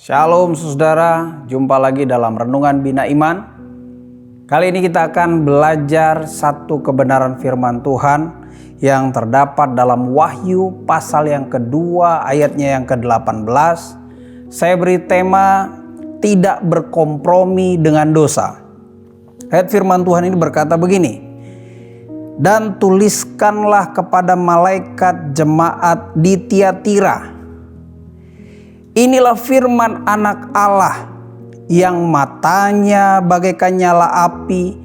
Shalom saudara, jumpa lagi dalam Renungan Bina Iman. Kali ini kita akan belajar satu kebenaran firman Tuhan yang terdapat dalam Wahyu pasal yang kedua ayatnya yang ke-18. Saya beri tema tidak berkompromi dengan dosa. Ayat firman Tuhan ini berkata begini. Dan tuliskanlah kepada malaikat jemaat di Tiatira. Inilah firman anak Allah yang matanya bagaikan nyala api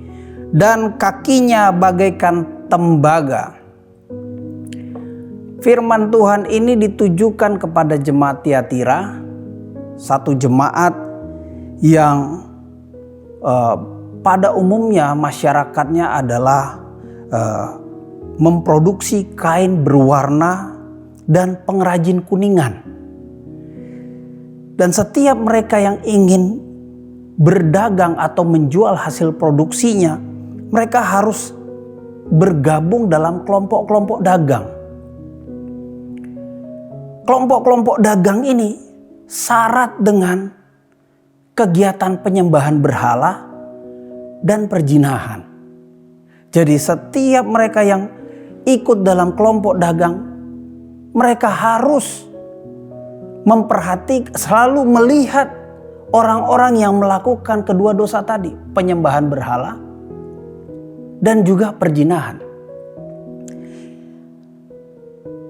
dan kakinya bagaikan tembaga. Firman Tuhan ini ditujukan kepada jemaat Tiatira, satu jemaat yang pada umumnya masyarakatnya adalah memproduksi kain berwarna dan pengrajin kuningan. Dan setiap mereka yang ingin berdagang atau menjual hasil produksinya, mereka harus bergabung dalam kelompok-kelompok dagang. Kelompok-kelompok dagang ini syarat dengan kegiatan penyembahan berhala dan perjinahan. Jadi setiap mereka yang ikut dalam kelompok dagang, mereka harus selalu melihat orang-orang yang melakukan kedua dosa tadi, penyembahan berhala dan juga perjinahan.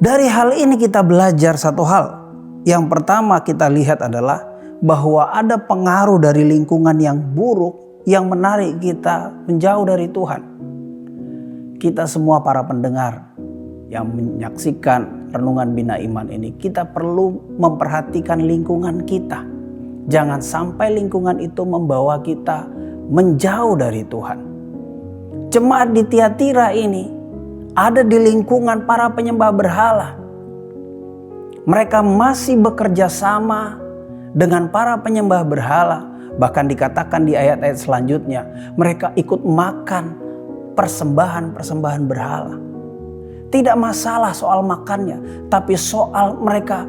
Dari hal ini kita belajar satu hal. Yang pertama kita lihat adalah bahwa ada pengaruh dari lingkungan yang buruk yang menarik kita menjauh dari Tuhan. Kita semua para pendengar yang menyaksikan Renungan Bina Iman ini, kita perlu memperhatikan lingkungan kita. Jangan sampai lingkungan itu membawa kita menjauh dari Tuhan. Jemaat di Tiatira ini ada di lingkungan para penyembah berhala. Mereka masih bekerja sama dengan para penyembah berhala. Bahkan dikatakan di ayat-ayat selanjutnya, mereka ikut makan persembahan-persembahan berhala. Tidak masalah soal makannya, tapi soal mereka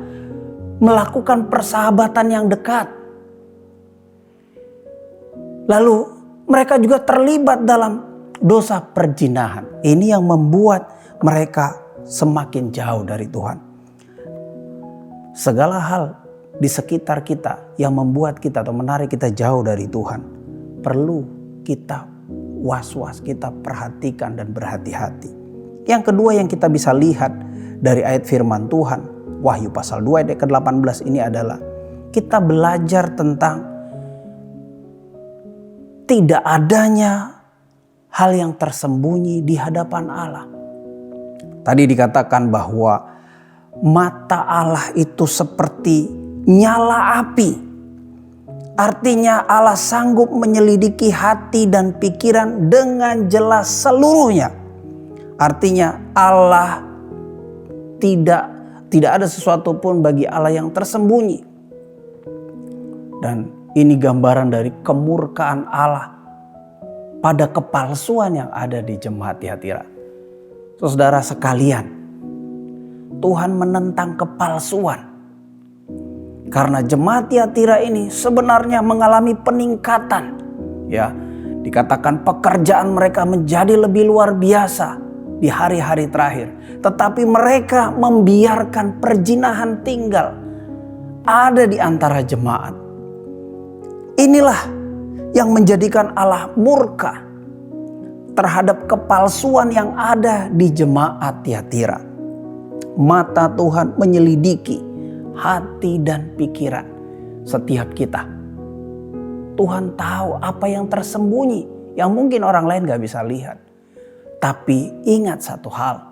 melakukan persahabatan yang dekat. Lalu mereka juga terlibat dalam dosa perjinahan. Ini yang membuat mereka semakin jauh dari Tuhan. Segala hal di sekitar kita yang membuat kita atau menarik kita jauh dari Tuhan, perlu kita was-was, kita perhatikan dan berhati-hati. Yang kedua yang kita bisa lihat dari ayat firman Tuhan, Wahyu pasal 2 ayat ke-18 ini adalah kita belajar tentang tidak adanya hal yang tersembunyi di hadapan Allah. Tadi dikatakan bahwa mata Allah itu seperti nyala api. Artinya Allah sanggup menyelidiki hati dan pikiran dengan jelas seluruhnya. Artinya Allah tidak ada sesuatu pun bagi Allah yang tersembunyi. Dan ini gambaran dari kemurkaan Allah pada kepalsuan yang ada di jemaat Tiatira. Saudara sekalian, Tuhan menentang kepalsuan. Karena jemaat Tiatira ini sebenarnya mengalami peningkatan. Ya, dikatakan pekerjaan mereka menjadi lebih luar biasa di hari-hari terakhir. Tetapi mereka membiarkan perjinahan tinggal ada di antara jemaat. Inilah yang menjadikan Allah murka terhadap kepalsuan yang ada di jemaat Tiatira. Mata Tuhan menyelidiki hati dan pikiran setiap kita. Tuhan tahu apa yang tersembunyi yang mungkin orang lain gak bisa lihat. Tapi ingat satu hal,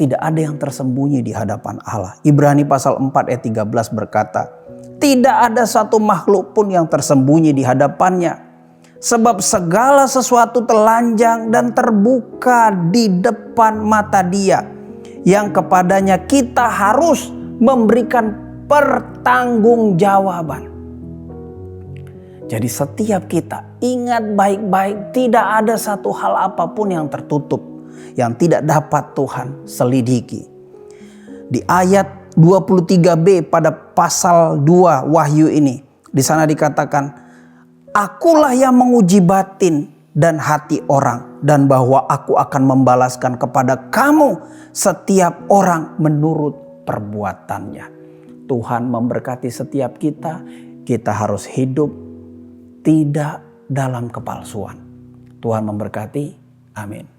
tidak ada yang tersembunyi di hadapan Allah. Ibrani pasal 4 ayat 13 berkata, tidak ada satu makhluk pun yang tersembunyi di hadapannya. Sebab segala sesuatu telanjang dan terbuka di depan mata Dia, yang kepadanya kita harus memberikan pertanggungjawaban. Jadi setiap kita ingat baik-baik, tidak ada satu hal apapun yang tertutup, yang tidak dapat Tuhan selidiki. Di ayat 23b pada pasal 2 Wahyu ini Di sana dikatakan, akulah yang menguji batin dan hati orang, dan bahwa aku akan membalaskan kepada kamu setiap orang menurut perbuatannya. Tuhan memberkati setiap kita. Kita harus hidup tidak dalam kepalsuan. Tuhan memberkati. Amin.